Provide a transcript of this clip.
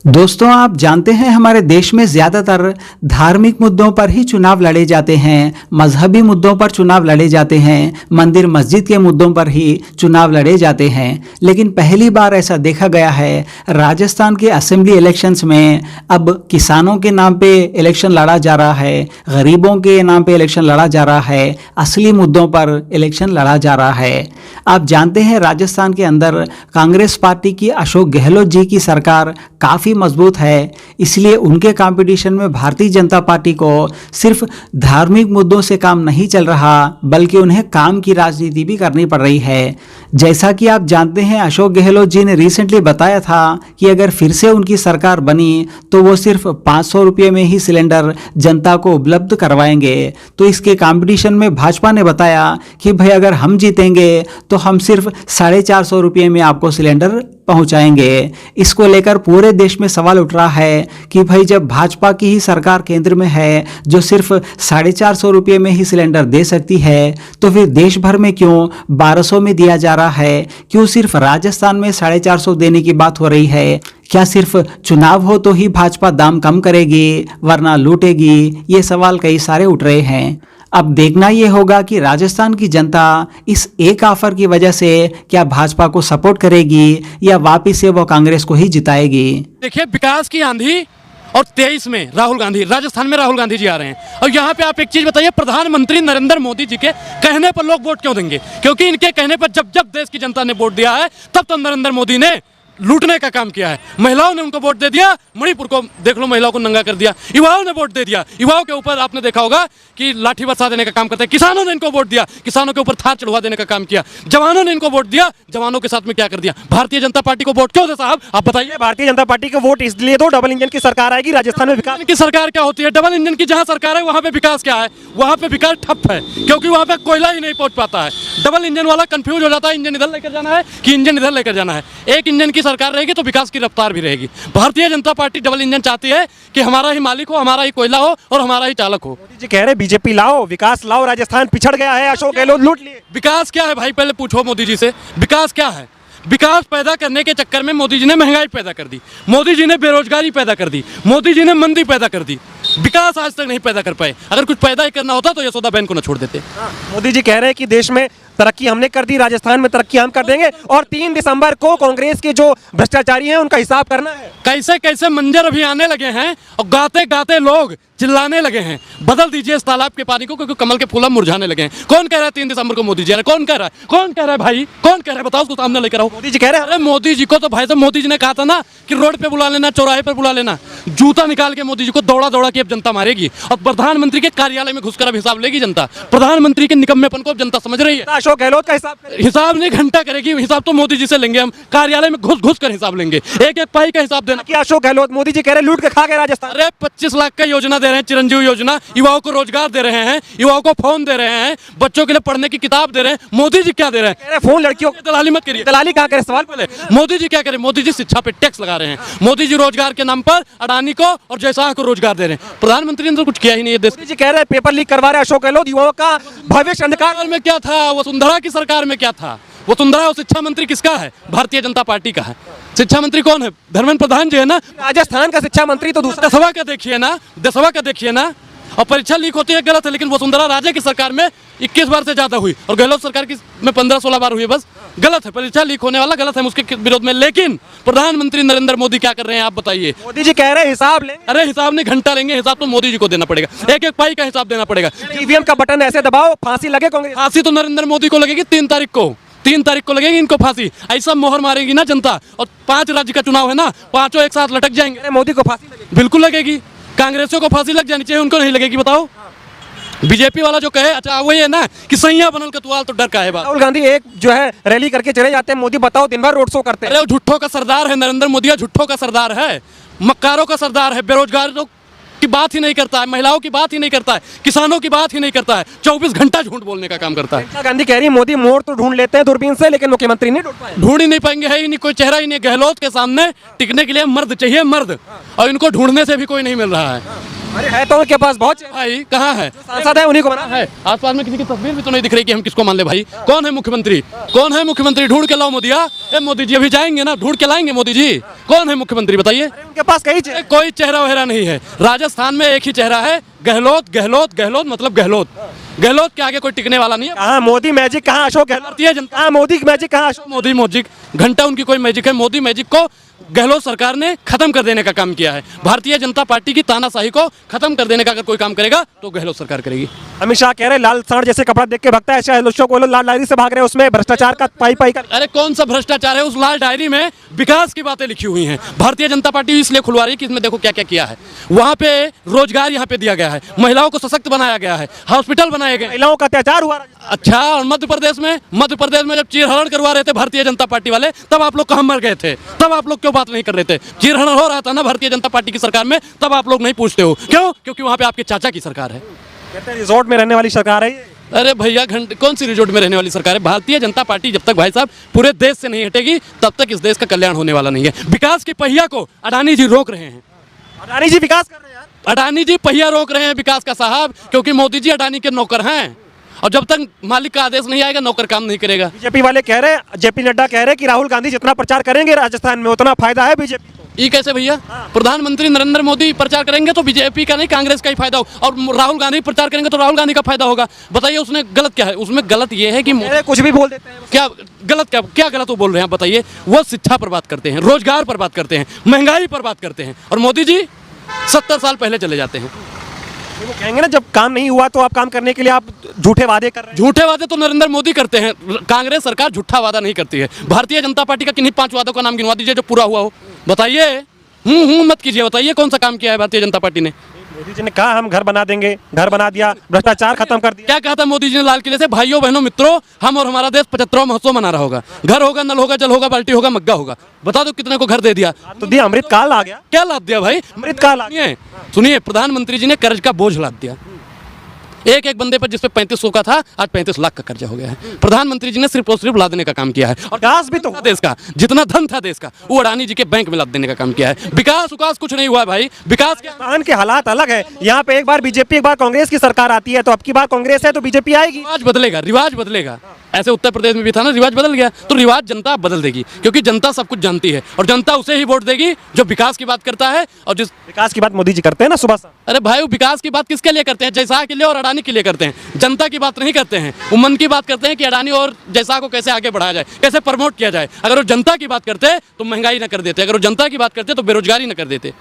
दोस्तों, आप जानते हैं हमारे देश में ज़्यादातर धार्मिक मुद्दों पर ही चुनाव लड़े जाते हैं, मजहबी मुद्दों पर चुनाव लड़े जाते हैं, मंदिर मस्जिद के मुद्दों पर ही चुनाव लड़े जाते हैं। लेकिन पहली बार ऐसा देखा गया है राजस्थान के असेंबली इलेक्शंस में अब किसानों के नाम पे इलेक्शन लड़ा जा रहा है, गरीबों के नाम पे इलेक्शन लड़ा जा रहा है, असली मुद्दों पर इलेक्शन लड़ा जा रहा है। आप जानते हैं राजस्थान के अंदर कांग्रेस पार्टी की अशोक गहलोत जी की सरकार काफ़ी मजबूत है, इसलिए उनके कंपटीशन में भारतीय जनता पार्टी को सिर्फ धार्मिक मुद्दों से काम नहीं चल रहा, बल्कि उन्हें काम की राजनीति भी करनी पड़ रही है। जैसा कि आप जानते हैं, अशोक गहलोत जी ने रिसेंटली बताया था कि अगर फिर से उनकी सरकार बनी तो वो सिर्फ 500 रुपये में ही सिलेंडर जनता को उपलब्ध करवाएंगे। तो इसके कंपटीशन में भाजपा ने बताया कि भाई अगर हम जीतेंगे तो हम सिर्फ 450 रुपये में आपको सिलेंडर पहुंचाएंगे। इसको लेकर पूरे देश में सवाल उठ रहा है कि भाई जब भाजपा की ही सरकार केंद्र में है जो सिर्फ 450 रुपये में ही सिलेंडर दे सकती है, तो फिर देश भर में क्यों 1200 में दिया जा रहा है? क्यों सिर्फ राजस्थान में 450 देने की बात हो रही है? क्या सिर्फ चुनाव हो तो ही भाजपा दाम कम करेगी वरना लूटेगी? ये सवाल कई सारे उठ रहे हैं। अब देखना ये होगा कि राजस्थान की जनता इस एक ऑफर की वजह से क्या भाजपा को सपोर्ट करेगी या वापिस से वो कांग्रेस को ही जिताएगी। देखिए, विकास की आंधी और 23 में राहुल गांधी, राजस्थान में राहुल गांधी जी आ रहे हैं। और यहाँ पे आप एक चीज बताइए, प्रधानमंत्री नरेंद्र मोदी जी के कहने पर लोग वोट क्यों देंगे? क्योंकि इनके कहने पर जब जब देश की जनता ने वोट दिया है तब तो नरेंद्र मोदी ने लूटने का काम किया है। महिलाओं ने उनको वोट दे दिया, मणिपुर को देख लो, महिलाओं को नंगा कर दिया। युवाओं ने वोट दे दिया, युवाओं के ऊपर आपने देखा होगा कि लाठी बरसा देने का काम करते हैं। किसानों ने इनको वोट दिया, किसानों के ऊपर थार चढ़वा देने का काम किया। जवानों ने इनको वोट दिया, जवानों के साथ में क्या कर दिया? भारतीय जनता पार्टी को वोट क्यों दे साहब, आप बताइए। भारतीय जनता पार्टी को वोट इसलिए दो, डबल इंजन की सरकार आएगी राजस्थान में। विकास की सरकार क्या होती है? डबल इंजन की जहां सरकार है वहां पे विकास क्या है? वहां पे विकास ठप है, क्योंकि वहां पे कोयला ही नहीं पहुंच पाता है। डबल इंजन वाला कंफ्यूज हो जाता है, इंजन इधर लेकर जाना है कि इंजन इधर लेकर जाना है। एक इंजन की सरकार रहेगी तो विकास की रफ्तार भी रहेगी। Bharatiya Janata party double engine चाहती है कि हमारा ही मालिक हो, हमारा ही कोयला हो और हमारा ही चालक हो। मोदी जी कह रहे बीजेपी लाओ, विकास लाओ, राजस्थान पिछड़ गया है, अशोक गहलोत लूट लिए। विकास क्या है भाई? पहले पूछो मोदी जी से, विकास क्या है? विकास पैदा करने के चक्कर में मोदी जी ने महंगाई पैदा कर दी, मोदी जी ने बेरोजगारी पैदा कर दी, मोदी जी ने मंदी पैदा कर दी। विकास आज तक नहीं पैदा कर पाए। अगर कुछ पैदा ही करना होता तो यशोदा बहन को न छोड़ देते। मोदी जी कह रहे हैं कि देश में तरक्की हमने कर दी, राजस्थान में तरक्की हम कर देंगे, और 3 दिसंबर को कांग्रेस के जो भ्रष्टाचारी हैं उनका हिसाब करना है। कैसे कैसे मंजर अभी आने लगे हैं और गाते गाते लोग चिल्लाने लगे हैं, बदल दीजिए इस तालाब के पानी को, क्योंकि कमल के फूल मुरझाने लगे हैं। कौन कह रहा है 3 दिसंबर को मोदी जी आ रहे? कौन कह रहा है? कौन कह रहा है भाई? कौन कह रहा है? बताओ, उसको सामने लेकर आओ। मोदी जी कह रहे हैं। अरे मोदी जी को तो भाई साहब, मोदी जी ने कहा था ना कि रोड पे बुला लेना, चौराहे पर बुला लेना, जूता निकाल के मोदी जी को दौड़ा दौड़ा के अब जनता मारेगी। और प्रधानमंत्री के कार्यालय में घुसकर अब हिसाब लेगी जनता। प्रधानमंत्री के निकम्मेपन को अब जनता समझ रही है। अशोक गहलोत का हिसाब नहीं घंटा करेगी, हिसाब तो मोदी जी से लेंगे। हम कार्यालय में घुस घुस कर हिसाब लेंगे, एक एक पाई का हिसाब देना। कि अशोक गहलोत, मोदी जी कह रहे लूट के खा गए राजस्थान। अरे 25 लाख का योजना दे रहे हैं, चिरंजीवी योजना, युवाओं को रोजगार दे रहे हैं, युवाओं को फोन दे रहे हैं, बच्चों के लिए पढ़ने की किताब दे रहे हैं। मोदी जी क्या दे रहे हैं? फोन लड़कियों की दलाली मत करिए। दलाली कहाँ करे? सवाल पहले मोदी जी क्या करें? मोदी जी शिक्षा पे टैक्स लगा रहे हैं, मोदी जी रोजगार के नाम पर अडानी को और जयशाह को रोजगार दे रहे हैं। प्रधानमंत्री ने तो कुछ किया ही नहीं है। देश मोदी जी कह रहे हैं पेपर लीक करवा रहे अशोक गहलोत, युवाओं का भविष्य अंधकार में क्या था? वसुंधरा की सरकार में क्या था? वसुंधरा और शिक्षा मंत्री किसका है? भारतीय जनता पार्टी का है। शिक्षा मंत्री कौन है? धर्मेंद्र प्रधान जी है ना। राजस्थान का शिक्षा मंत्री तो दूसरा। दसवा का देखिए ना, दसवा का देखिए ना। और परीक्षा लीक होती है, गलत है, लेकिन वसुंधरा राजे की सरकार में 21 बार से ज्यादा हुई और गहलोत सरकार की में 15-16 बार हुई। बस गलत है, परीक्षा लीक होने वाला गलत है उसके विरोध में। लेकिन प्रधानमंत्री नरेंद्र मोदी क्या कर रहे हैं आप बताइए? मोदी जी कह रहे हैं हिसाब लें। अरे हिसाब नहीं घंटा लेंगे, हिसाब तो मोदी जी को देना पड़ेगा, एक एक पाई का हिसाब देना पड़ेगा। ईवीएम का बटन ऐसे दबाओ, फांसी लगे कांग्रेस। फांसी तो नरेंद्र मोदी को लगेगी 3 तारीख को। 3 तारीख को लगेगी इनको फांसी। ऐसा मोहर मारेगी ना जनता। और 5 राज्य का चुनाव है ना, पांचों एक साथ लटक जाएंगे। मोदी को फांसी लगेगी? बिल्कुल लगेगी। कांग्रेसियों को फांसी लग जानी चाहिए, उनको नहीं लगेगी। बताओ, बीजेपी वाला जो कहे, अच्छा वही है ना कि सैया बनल कतवाल तो डर का है बात। राहुल गांधी एक जो है रैली करके चले जाते हैं, मोदी बताओ दिन भर रोड शो करते हैं। अरे झुट्ठों का सरदार है नरेंद्र मोदी, झुट्ठों का सरदार है, मक्कारों का सरदार है, बेरोजगारों की बात ही नहीं करता है, महिलाओं की बात ही नहीं करता है, किसानों की बात ही नहीं करता है, 24 घंटा झूठ बोलने का काम करता है। इंदिरा गांधी कह रही है मोदी मोड़ तो ढूंढ लेते हैं दूरबीन से, लेकिन मुख्यमंत्री नहीं ढूंढ पाए। ढूंढ ही नहीं पाएंगे, है ही नहीं, कोई चेहरा ही नहीं। गहलोत के सामने टिकने के लिए मर्द चाहिए, मर्द, और इनको ढूंढने से भी कोई नहीं मिल रहा है। अरे है तो उनके पास बहुत भाई कहाँ है? सांसद है, उन्हीं को बना है आसपास में किसी की तस्वीर भी तो नहीं दिख रही कि हम किसको मान ले भाई। कौन है मुख्यमंत्री? कौन है मुख्यमंत्री? ढूंढ के लाओ मोदी। ए मोदी जी अभी जाएंगे ना, ढूंढ के लाएंगे मोदी जी। कौन है मुख्यमंत्री बताइए? उनके पास कई चीज़- कोई चेहरा वहरा नहीं है। राजस्थान में एक ही चेहरा है, गहलोत। गहलोत गहलोत मतलब गहलोत। गहलोत के आगे कोई टिकने वाला नहीं है। कहाँ मोदी मैजिक, कहाँ अशोक गहलोत, भारतीय जनता कहाँ मोदी मैजिक, कहाँ अशोक। मोदी मैजिक घंटा उनकी कोई मैजिक है। मोदी मैजिक को गहलोत सरकार ने खत्म कर देने का काम किया है। भारतीय जनता पार्टी की तानाशाही को खत्म कर देने का अगर कोई काम करेगा तो गहलोत सरकार करेगी। अमित शाह कह रहे हैं लाल सांड जैसे कपड़ा देख के भगता है, शायद लोग बोलो लाल डायरी से भाग रहे हैं, उसमें भ्रष्टाचार का पाई पाई का। अरे कौन सा भ्रष्टाचार है? उस लाल डायरी में विकास की बातें लिखी हुई हैं। भारतीय जनता पार्टी इसलिए खुलवा रही है कि इसमें देखो क्या क्या किया है। वहाँ पे रोजगार यहाँ पे दिया गया है, महिलाओं को सशक्त बनाया गया है, हॉस्पिटल बनाए गए। महिलाओं का अत्याचार हुआ अच्छा, और मध्य प्रदेश में जब चीरहरण करवा रहे थे भारतीय जनता पार्टी वाले, तब आप लोग कहाँ मर गए थे? तब आप लोग क्यों बात नहीं कर रहे थे? चीरहरण हो रहा था ना भारतीय जनता पार्टी की सरकार में, तब आप लोग नहीं पूछते हो क्यों? क्योंकि वहाँ पे आपके चाचा की सरकार है। कहते हैं रिजॉर्ट में रहने वाली सरकार है ये। अरे भैया घंटे कौन सी रिजॉर्ट में रहने वाली सरकार है? भारतीय जनता पार्टी जब तक भाई साहब पूरे देश से नहीं हटेगी तब तक इस देश का कल्याण होने वाला नहीं है। विकास की पहिया को अडानी जी रोक रहे हैं। अडानी जी विकास कर रहे हैं यार। अडानी जी पहिया रोक रहे हैं विकास का साहब, क्योंकि मोदी जी अडानी के नौकर हैं और जब तक मालिक का आदेश नहीं आएगा नौकर काम नहीं करेगा। बीजेपी वाले कह रहे हैं, जेपी नड्डा कह रहे हैं कि राहुल गांधी जितना प्रचार करेंगे राजस्थान में उतना फायदा है बीजेपी को। ये कैसे भैया? प्रधानमंत्री नरेंद्र मोदी प्रचार करेंगे तो बीजेपी का नहीं कांग्रेस का ही फायदा होगा, और राहुल गांधी प्रचार करेंगे तो राहुल गांधी का फायदा होगा। बताइए उसने गलत क्या है? उसमें गलत ये है कि अरे कुछ भी बोल देते हैं। क्या गलत, क्या गलत वो बोल रहे हैं आप बताइए? वो शिक्षा पर बात करते हैं, रोजगार पर बात करते हैं, महंगाई पर बात करते हैं, और मोदी जी 70 साल पहले चले जाते हैं। वो कहेंगे ना जब काम नहीं हुआ तो आप काम करने के लिए आप झूठे वादे कर रहे हैं। झूठे वादे तो नरेंद्र मोदी करते हैं, कांग्रेस सरकार झूठा वादा नहीं करती है। भारतीय जनता पार्टी का किन्हीं 5 वादों का नाम गिनवा दीजिए जो पूरा हुआ हो। बताइए, मत कीजिए, बताइए कौन सा काम किया है भारतीय जनता पार्टी ने? मोदी जी ने कहा हम घर बना देंगे, घर बना दिया, भ्रष्टाचार खत्म कर दिया। क्या कहा था मोदी जी ने लाल किले से? भाइयों बहनों मित्रों, हम और हमारा देश 75वां महोत्सव मना रहा होगा। घर होगा, नल होगा, जल होगा, बाल्टी होगा, मग्गा होगा। बता दो कितने को घर दे दिया? तो दिया, अमृत काल आ गया। क्या लाद दिया भाई? अमृत काल आ गया। सुनिए, प्रधानमंत्री जी ने कर्ज का बोझ लाद दिया। एक एक बंदे पर जिसपे 3500 का था आज 35 लाख का कर्जा हो गया है। प्रधानमंत्री जी ने सिर्फ और सिर्फ लादने का काम किया है। और विकास भी तो देश का जितना धन था देश का वो अडानी जी के बैंक में लाद देने का काम किया है। विकास कुछ नहीं हुआ है भाई। विकास क्या? राजस्थान के हालात अलग है। यहाँ पे एक बार बीजेपी एक बार कांग्रेस की सरकार आती है, तो अब की बार कांग्रेस है तो बीजेपी आएगी। रिवाज बदलेगा, रिवाज बदलेगा। ऐसे उत्तर प्रदेश में भी था ना, रिवाज बदल गया, तो रिवाज जनता बदल देगी, क्योंकि जनता सब कुछ जानती है और जनता उसे ही वोट देगी जो विकास की बात करता है। और जिस विकास की बात मोदी जी करते हैं ना सुबह शाम। अरे भाई, वो विकास की बात किसके लिए करते हैं? जैसा के लिए और अडानी के लिए करते हैं, जनता की बात नहीं करते हैं। वो मन की बात करते हैं कि अडानी और जैसा को कैसे आगे बढ़ाया जाए, कैसे प्रमोट किया जाए। अगर वो जनता की बात करते तो महंगाई न कर देते, अगर वो जनता की बात करते तो बेरोजगारी न कर देते।